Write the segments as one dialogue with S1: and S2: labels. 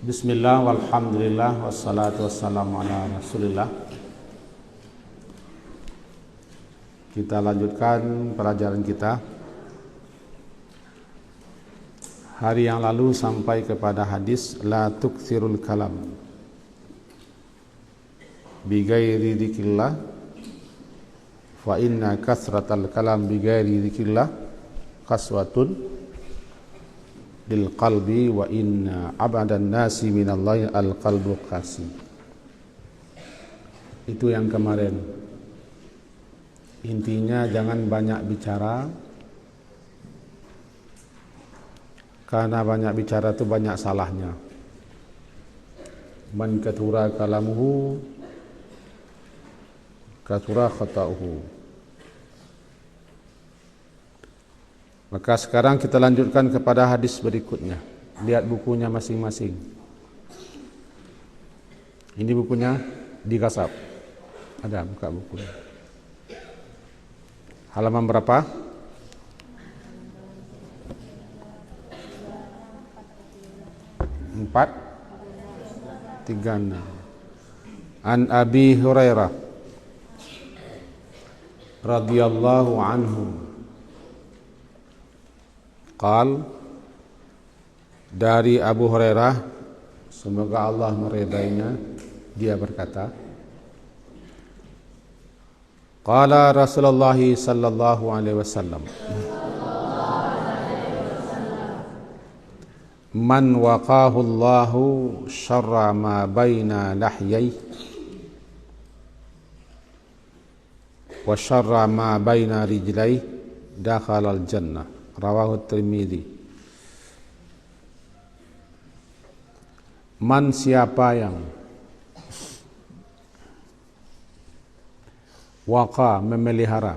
S1: Bismillah, walhamdulillah, wassalatu wassalamu ala rasulillah. Kita lanjutkan pelajaran kita. Hari yang lalu sampai kepada hadis la tukthirul kalam bighairi dzikrillah fa inna kasratal kalam bighairi dzikrillah qaswatun lil qalbi wa inna abadan nasi minallahi al qalbu qasi. Itu yang kemarin. Intinya jangan banyak bicara, karena banyak bicara itu banyak salahnya. Man kathura kalamuhu kathura khata'uhu. Maka sekarang kita lanjutkan kepada hadis berikutnya. Lihat bukunya masing-masing. Ini bukunya di Kasab. Ada, buka bukunya. Halaman berapa? 436. An Abi Hurairah radhiyallahu anhu qal, dari Abu Hurairah, semoga Allah meridainya, dia berkata, qala Rasulullah sallallahu alaihi wasallam, man waqahu Allahu syarra ma baina lahyai wa syarra ma baina rijlai dakhalal jannah. Rawahu Tirmidzi. Man, siapa yang waqa, memelihara,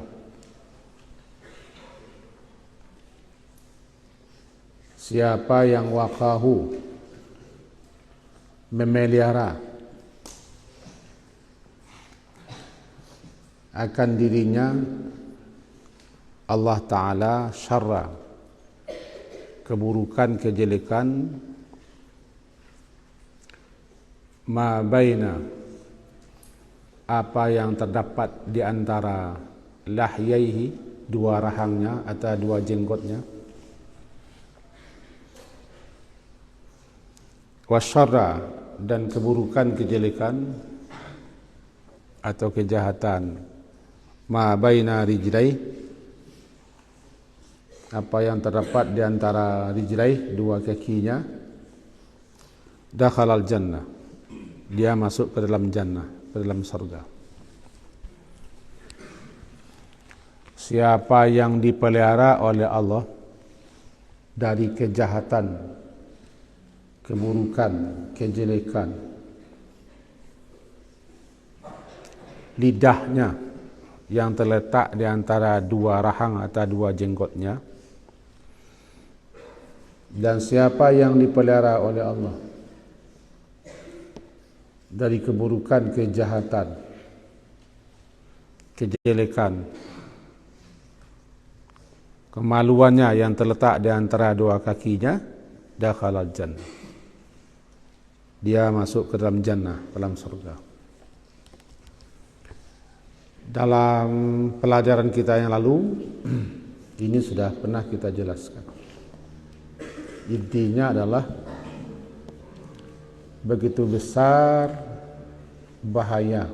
S1: siapa yang waqahu, memelihara akan dirinya Allah Ta'ala syarra, keburukan, kejelekan, ma baina, apa yang terdapat di antara lahyaihi, dua rahangnya atau dua jenggotnya, wasyarra, dan keburukan, kejelekan atau kejahatan, ma baina rijlai, apa yang terdapat di antara rijlai, dua kakinya, dakhalal jannah, dia masuk ke dalam jannah, ke dalam surga. Siapa yang dipelihara oleh Allah dari kejahatan, keburukan, kejelekan, lidahnya yang terletak di antara dua rahang atau dua jenggotnya, dan siapa yang dipelihara oleh Allah dari keburukan, kejahatan, kejelekan, kemaluannya yang terletak di antara dua kakinya, dakhalal jannah, dia masuk ke dalam jannah, dalam surga. Dalam pelajaran kita yang lalu ini sudah pernah kita jelaskan. Intinya adalah begitu besar bahaya,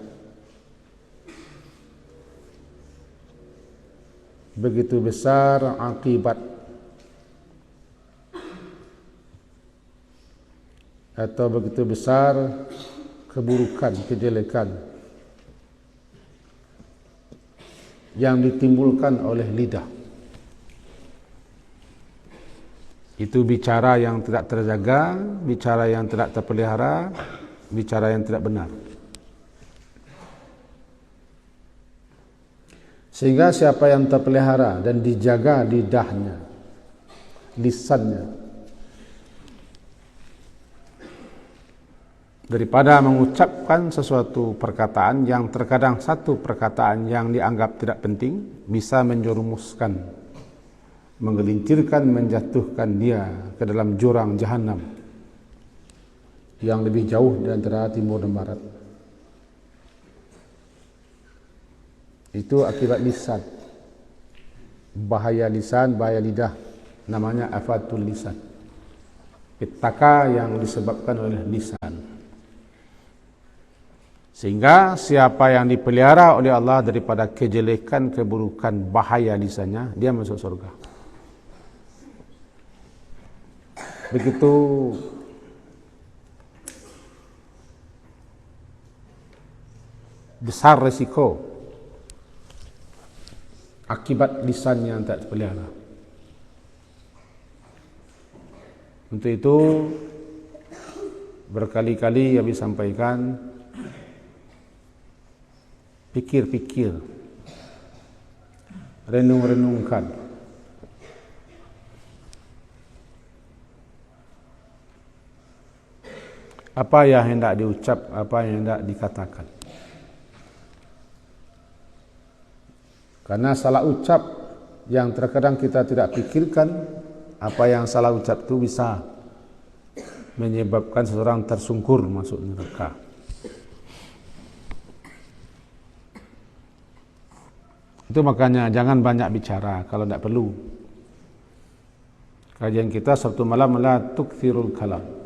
S1: begitu besar akibat atau begitu besar keburukan, kejelekan yang ditimbulkan oleh lidah. Itu bicara yang tidak terjaga, bicara yang tidak terpelihara, bicara yang tidak benar. Sehingga siapa yang terpelihara dan dijaga lidahnya, lisannya, daripada mengucapkan sesuatu perkataan yang terkadang satu perkataan yang dianggap tidak penting bisa menjerumuskan menggelincirkan, menjatuhkan dia ke dalam jurang jahanam yang lebih jauh di antara timur dan barat. Itu akibat lisan. Bahaya lisan, bahaya lidah, namanya afatul lisan. Petaka yang disebabkan oleh lisan. Sehingga siapa yang dipelihara oleh Allah daripada kejelekan, keburukan, bahaya lisannya, dia masuk surga. Begitu besar resiko akibat lisan yang tak terpelihara. Untuk itu berkali-kali kami sampaikan, pikir-pikir, renung-renungkan. Apa yang hendak diucap, apa yang hendak dikatakan. Karena salah ucap yang terkadang kita tidak pikirkan, apa yang salah ucap itu bisa menyebabkan seseorang tersungkur masuk neraka. Itu makanya jangan banyak bicara kalau tidak perlu. Kajian kita Sabtu malam la tukthirul kalam.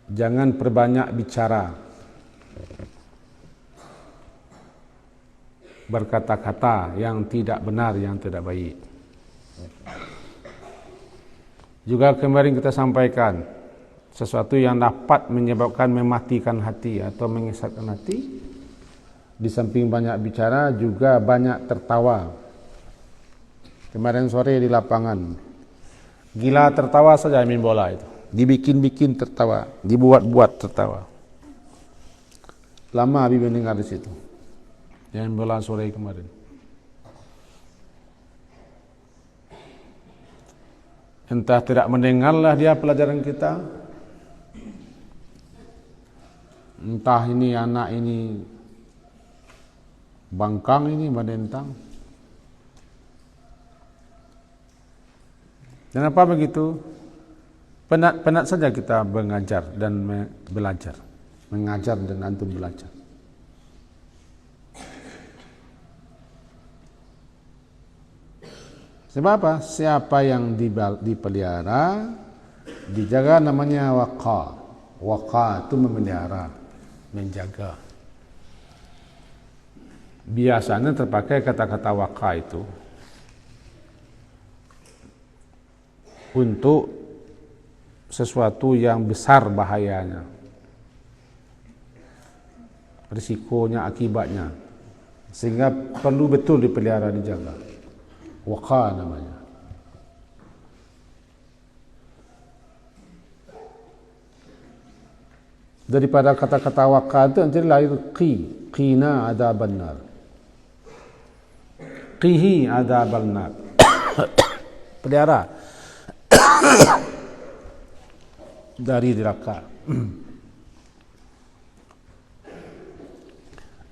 S1: Jangan perbanyak bicara, berkata-kata yang tidak benar, yang tidak baik. Juga kemarin kita sampaikan, sesuatu yang dapat menyebabkan mematikan hati atau mengesatkan hati, di samping banyak bicara juga banyak tertawa. Kemarin sore di lapangan, gila tertawa saja main bola itu. Dibikin-bikin tertawa, dibuat-buat tertawa. Lama Habib mendengar di situ. Yang bola sore kemarin. Entah tidak mendengarlah dia pelajaran kita. Entah ini anak ini bangkang ini menentang. Kenapa begitu? Penat saja kita mengajar dan belajar. Mengajar dan antum belajar. Sebab apa? Siapa yang dipelihara, dijaga, namanya waqa. Waqa itu memelihara, menjaga. Biasanya terpakai kata-kata waqa itu untuk sesuatu yang besar bahayanya, risikonya, akibatnya, sehingga perlu betul dipelihara, dijaga. Waqa namanya. Daripada kata-kata waqa itu nanti lahir qina adzaban nar, qihi adzaban nar. Pelihara dari neraka.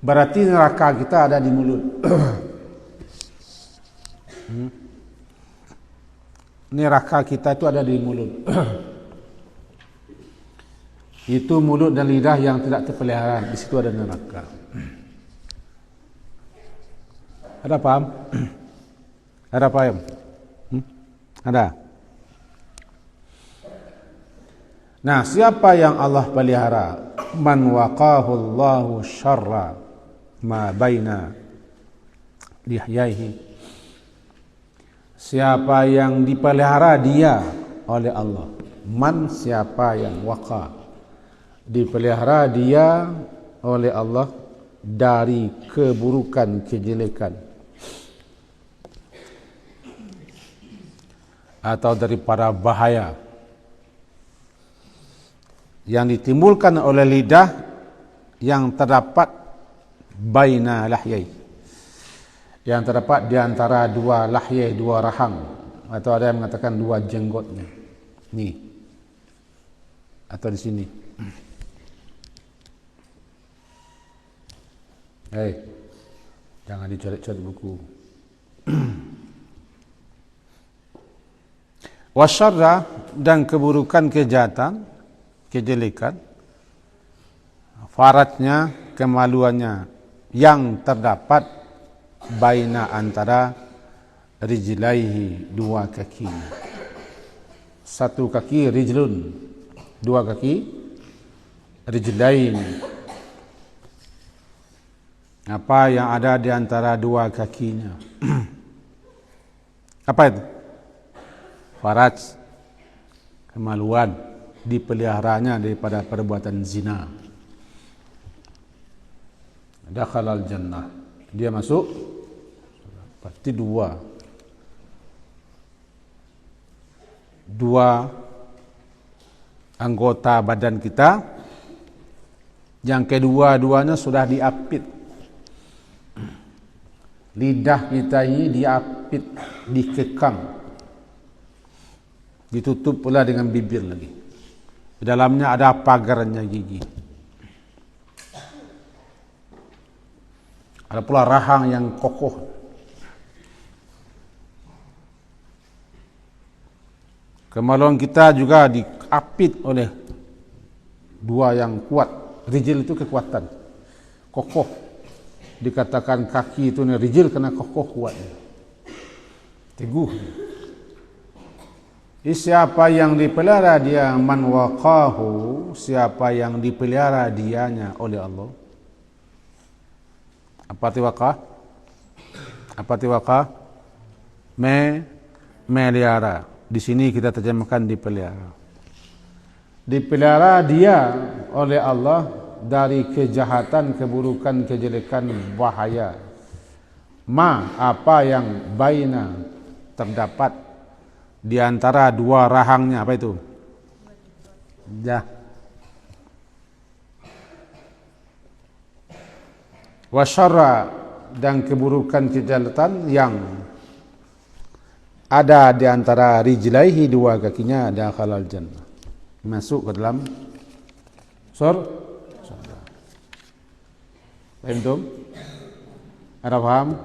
S1: Berarti neraka kita ada di mulut. Neraka kita itu ada di mulut. Itu mulut dan lidah yang tidak terpelihara, di situ ada neraka. Ada paham? Ada paham? Ada? Nah, siapa yang Allah pelihara? Man waqahu Allahu syarra ma baina lihyaihi. Siapa yang dipelihara dia oleh Allah. Man, siapa yang waqa, dipelihara dia oleh Allah dari keburukan, kejelekan, atau daripada bahaya yang ditimbulkan oleh lidah yang terdapat baina lahyai, yang terdapat di antara dua lahyai, dua rahang, atau ada yang mengatakan dua jenggotnya, ni atau di sini. Jangan dicoret-coret buku. Wasyarra, dan keburukan, kejahatan, kejelekan, faratnya, kemaluannya, yang terdapat baina, antara rijlaihi, dua kaki. Satu kaki rijlun, dua kaki rijlain. Apa yang ada di antara dua kakinya? Apa itu? Faraj, kemaluan, dipeliharanya daripada perbuatan zina. Dakhalal jannah, dia masuk. Pasti dua anggota badan kita, yang kedua-duanya sudah diapit. Lidah kita ini diapit, dikekang, ditutup pula dengan bibir lagi. Di dalamnya ada pagarnya gigi. Ada pula rahang yang kokoh. Kemaluan kita juga diapit oleh dua yang kuat. Rijil itu kekuatan, kokoh. Dikatakan kaki itu rijil karena kokoh, kuat, teguh. Siapa yang dipelihara dia, man waqahu, siapa yang dipelihara dianya oleh Allah. Apa arti waqah? Apa arti waqah? Melihara. Di sini kita terjemahkan dipelihara. Dipelihara dia oleh Allah dari kejahatan, keburukan, kejelekan, bahaya. Apa yang baina, terdapat di antara dua rahangnya. Apa itu? Wasyarra, dan keburukan, kejahatan yang ada di antara rijlaihi, dua kakinya, dakhalal jannah, masuk ke dalam surga. Paham? Ada paham?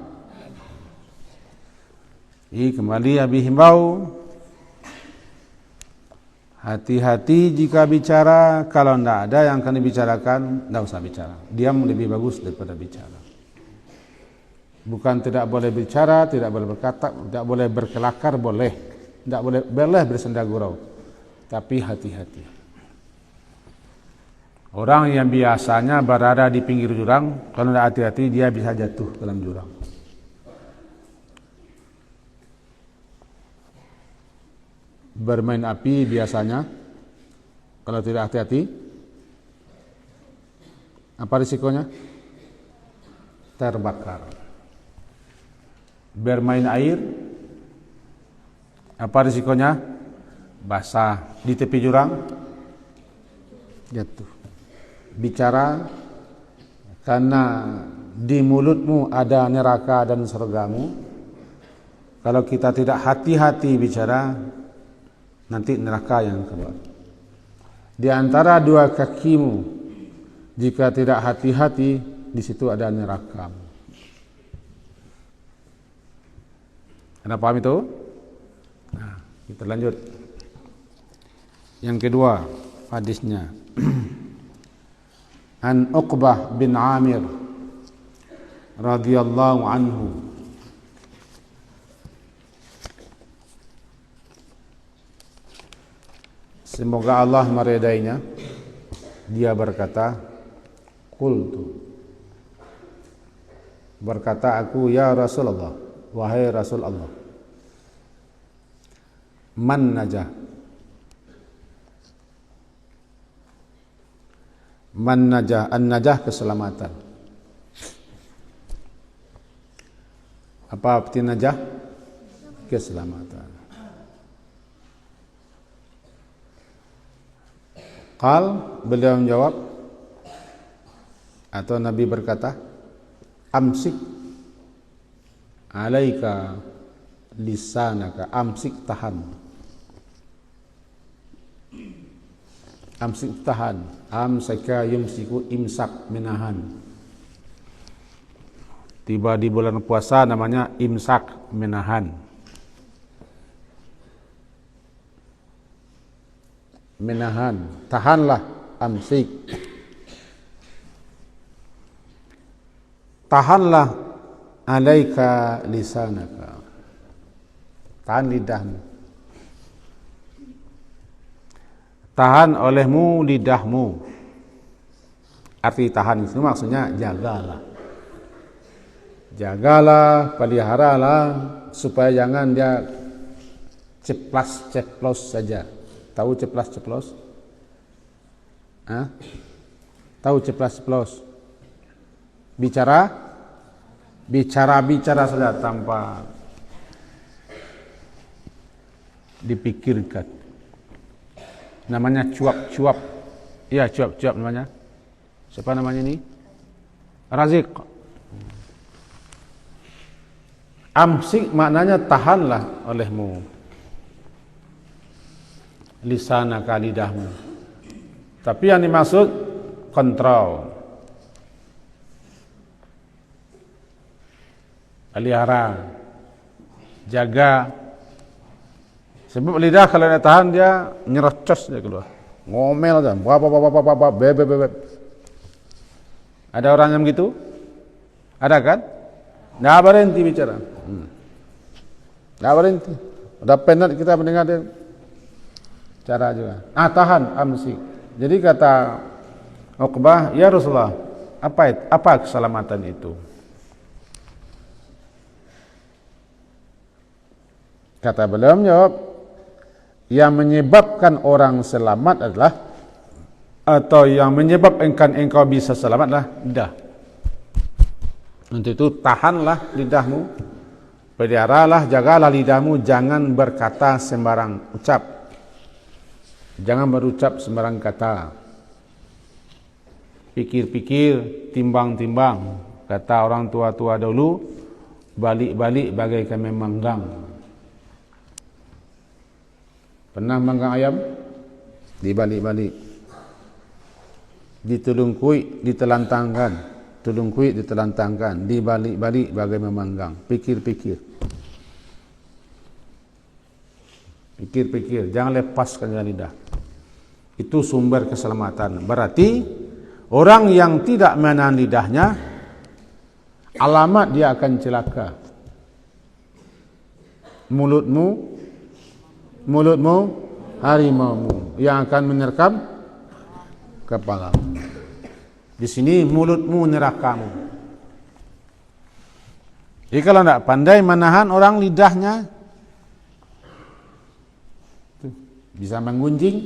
S1: Kembali Abi himbau, hati-hati jika bicara. Kalau tidak ada yang akan dibicarakan, tidak usah bicara. Diam lebih bagus daripada bicara. Bukan tidak boleh bicara, tidak boleh berkata, tidak boleh berkelakar, boleh. Tidak boleh bersenda gurau. Tapi hati-hati. Orang yang biasanya berada di pinggir jurang, kalau tidak hati-hati dia bisa jatuh dalam jurang. Bermain api biasanya, kalau tidak hati-hati, apa risikonya? Terbakar. Bermain air, apa risikonya? Basah. Di tepi jurang, jatuh. Bicara, karena di mulutmu ada neraka dan surgamu. Kalau kita tidak hati-hati bicara, nanti neraka yang keluar. Di antara dua kakimu, jika tidak hati-hati, di situ ada neraka. Anda paham itu? Nah, kita lanjut. Yang kedua, hadisnya. An Uqbah bin Amir radhiyallahu anhu, semoga Allah meridainya, dia berkata, qultu, berkata aku, ya Rasulullah, wahai Rasul Allah, man najah, man najah, an-najah keselamatan. Apa arti najah? Keselamatan. Qal, beliau menjawab, atau Nabi berkata, amsik alaika lisanaka, amsik, tahan. Amsik, tahan. Amsaka yumsiku, imsak, menahan. Tiba di bulan puasa namanya imsak, menahan. Menahan, tahanlah, amsik. Tahanlah alaika lisanaka. Tahan lidahmu. Tahan olehmu lidahmu. Arti tahan itu maksudnya jagalah. Jagalah, peliharalah supaya jangan dia ceplas-ceplos saja. Tahu ceplas-ceplos? Tahu ceplas-ceplos? Bicara saja tanpa dipikirkan. Namanya cuap-cuap. Iya, cuap-cuap namanya. Siapa namanya ini? Razik. Amsik maknanya tahanlah olehmu. Lisanaka, lidahmu. Tapi yang dimaksud kontrol. Pelihara, jaga. Sebab lidah kalau dia tahan dia nyerocos dia keluar, ngomel aja, beb. Ada orang yang begitu? Ada kan? Nggak berhenti bicara, nggak berhenti. Udah penat kita mendengar dia cara juga. Tahan, amsik. Jadi kata Uqbah, ya Rasulullah, apa keselamatan itu? Kata beliau menjawab, yang menyebabkan orang selamat adalah, atau yang menyebabkan engkau bisa selamat adalah lidah. Untuk itu tahanlah lidahmu, peliharalah, jagalah lidahmu, jangan berkata sembarang ucap, jangan berucap sembarang kata. Pikir-pikir, timbang-timbang. Kata orang tua-tua dulu, balik-balik bagaikan memanggang. Pernah manggang ayam? Dibalik-balik. Ditulungkuit, ditelantangkan. Tulungkuit, ditelantangkan. Dibalik-balik bagai memanggang. Pikir-pikir. Pikir-pikir. Jangan lepaskan lidah. Itu sumber keselamatan. Berarti orang yang tidak menahan lidahnya, alamat dia akan celaka. Mulutmu harimaumu yang akan menerkam kepalamu. Di sini mulutmu nerakamu. Jadi kalau tidak pandai menahan orang lidahnya, bisa menggunjing,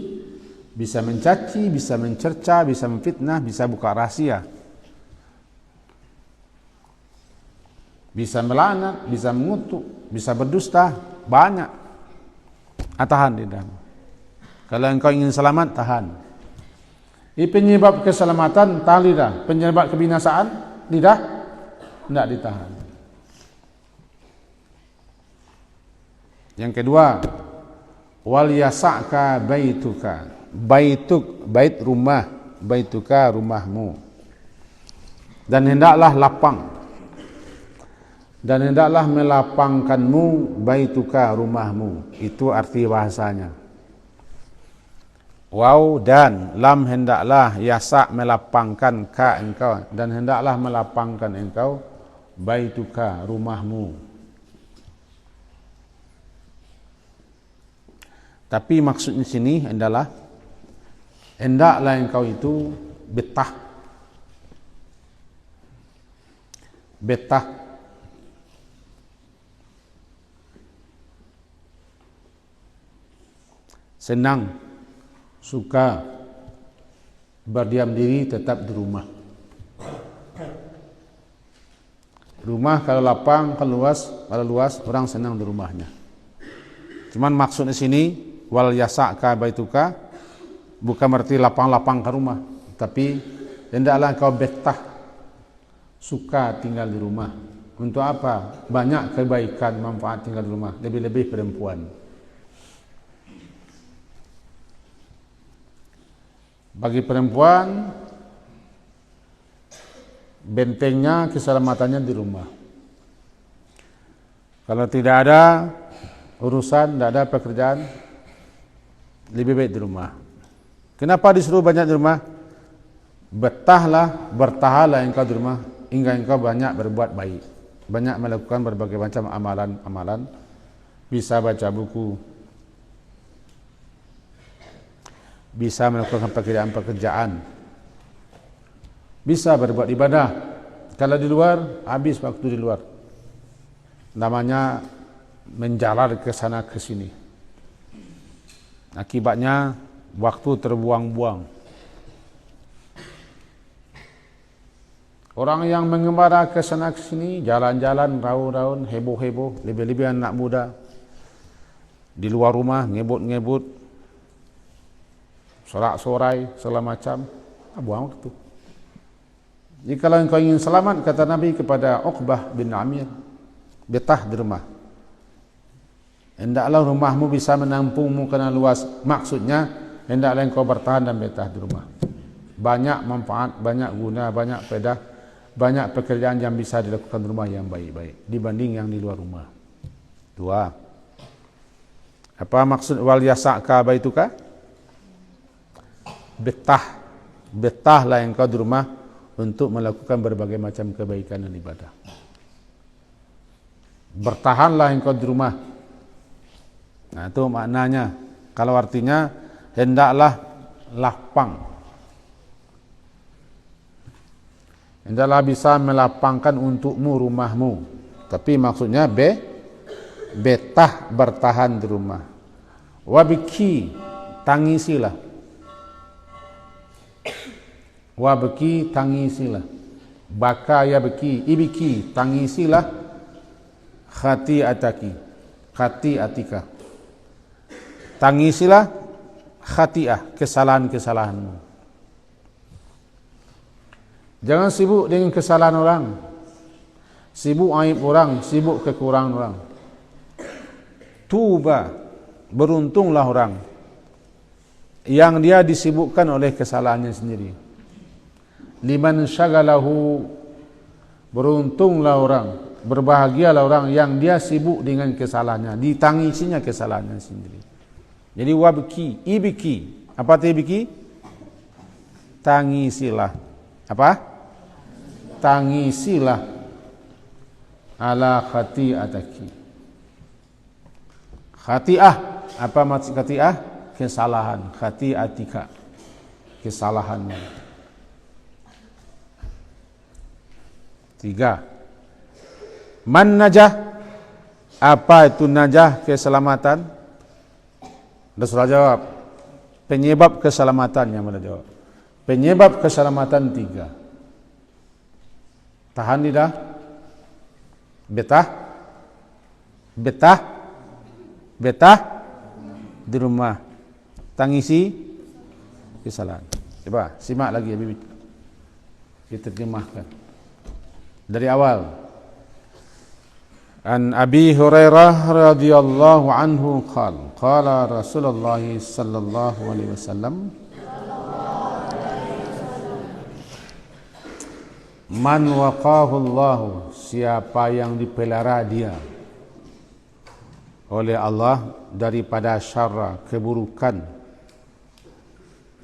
S1: bisa mencaci, bisa mencerca, bisa memfitnah, bisa buka rahasia, bisa melaknat, bisa mengutuk, bisa berdusta, banyak. Tahan lidahmu. Kalau engkau ingin selamat, tahan. Penyebab keselamatan, tahan lidah. Penyebab kebinasaan, lidah, tidak ditahan. Yang kedua, wal yasa'ka baituka. Bait rumah, baituka rumahmu. Dan hendaklah lapang. Dan hendaklah melapangkanmu baituka rumahmu. Itu arti bahasanya. Waw dan lam hendaklah, yasa melapangkan ka engkau, dan hendaklah melapangkan engkau baituka rumahmu. Tapi maksudnya sini adalah hendaklah engkau itu betah senang, suka berdiam diri tetap di rumah. Rumah kalau lapang, kalau luas orang senang di rumahnya. Cuman maksudnya sini wal yasa'ka baituka bukan berarti lapang-lapang ke rumah, tapi hendaklah kau betah, suka tinggal di rumah. Untuk apa? Banyak kebaikan, manfaat tinggal di rumah, lebih-lebih perempuan. Bagi perempuan bentengnya, keselamatannya di rumah. Kalau tidak ada urusan, tidak ada pekerjaan, lebih baik di rumah. Kenapa disuruh banyak di rumah? Bertahanlah engkau di rumah hingga engkau banyak berbuat baik, banyak melakukan berbagai macam amalan-amalan, bisa baca buku, bisa melakukan pekerjaan-pekerjaan, bisa berbuat ibadah. Kalau di luar, habis waktu di luar. Namanya menjalar ke sana ke sini. Akibatnya waktu terbuang-buang. Orang yang mengembara ke sana ke sini, jalan-jalan, raun-raun, heboh-heboh, lebih-lebih anak muda. Di luar rumah, ngebut-ngebut, sorak-sorai, segala macam, buang waktu. Jadi kalau engkau ingin selamat, kata Nabi kepada Uqbah bin Amir, betah di rumah. Hendaklah rumahmu bisa menampungmu karena luas. Maksudnya, hendaklah engkau bertahan dan betah di rumah. Banyak manfaat, banyak guna, banyak faedah, banyak pekerjaan yang bisa dilakukan di rumah yang baik-baik dibanding yang di luar rumah. Dua. Apa maksud wal yasa'ka baituka? Betahlah engkau di rumah untuk melakukan berbagai macam kebaikan dan ibadah. Bertahanlah engkau di rumah. Nah, itu maknanya. Kalau artinya hendaklah lapang. Hendaklah bisa melapangkan untukmu rumahmu. Tapi maksudnya betah bertahan di rumah. Wabki, tangisilah. Wabki, tangisilah. Baka ya beki, ibiki, tangisilah. Khati'atika. Tangisilah khati'ah, kesalahan-kesalahanmu. Jangan sibuk dengan kesalahan orang, sibuk aib orang, sibuk kekurangan orang. Tuba, beruntunglah orang yang dia disibukkan oleh kesalahannya sendiri. Liman syagalahu, beruntunglah orang, berbahagialah orang yang dia sibuk dengan kesalahannya, ditangisinya kesalahannya sendiri. Jadi wabki, ibiki. Apa itu ibiki? Tangisilah. Apa? Tangisilah ala khati'ataki. Khati'ah. Apa maksud khati'ah? Kesalahan. Khati'atika. Kesalahannya. 3. Man najah. Apa itu najah? Keselamatan. Rasulullah jawab, penyebab keselamatan. Yang mana jawab? Penyebab keselamatan 3. Tahan lidah, betah di rumah, tangisi kesalahan. Coba simak lagi Habib, diterjemahkan dari awal. An Abi Hurairah radhiyallahu anhu qala Rasulullah sallallahu alaihi wasallam, man waqahu Allah, siapa yang dipelihara dia oleh Allah daripada syarra, keburukan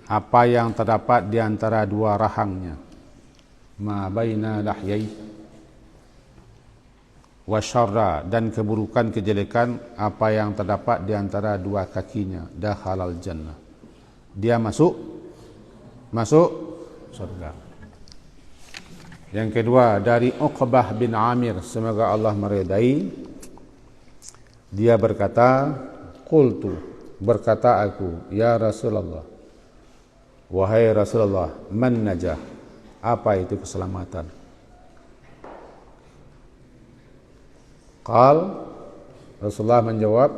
S1: apa yang terdapat di antara dua rahangnya, ma baina lahyai wa syarra, dan keburukan kejelekan apa yang terdapat di antara dua kakinya, dakhalal jannah, dia masuk surga. Yang kedua dari Uqbah bin Amir, semoga Allah meridai, dia berkata, qultu, berkata aku, ya Rasulullah, wahai Rasulullah, man najah, apa itu keselamatan? Qal, Rasulullah menjawab,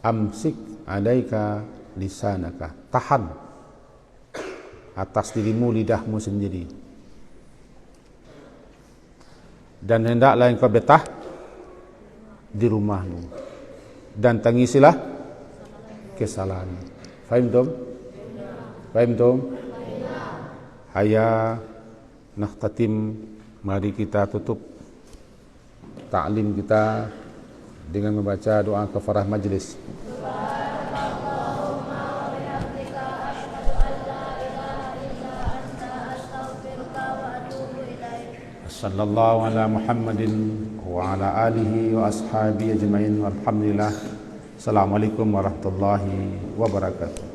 S1: amsik alaika lisanaka, tahan atas dirimu lidahmu sendiri, dan hendaklah engkau betah di rumahmu, dan tangisilah kesalahan. Fahimtum? Haya nakhtatim Mari kita tutup ta'lim kita dengan membaca doa kafarah majlis. Sallallahu ala Muhammadin wa ala alihi wa ashabihi ajma'in walhamdulillah. Assalamualaikum warahmatullahi wabarakatuh.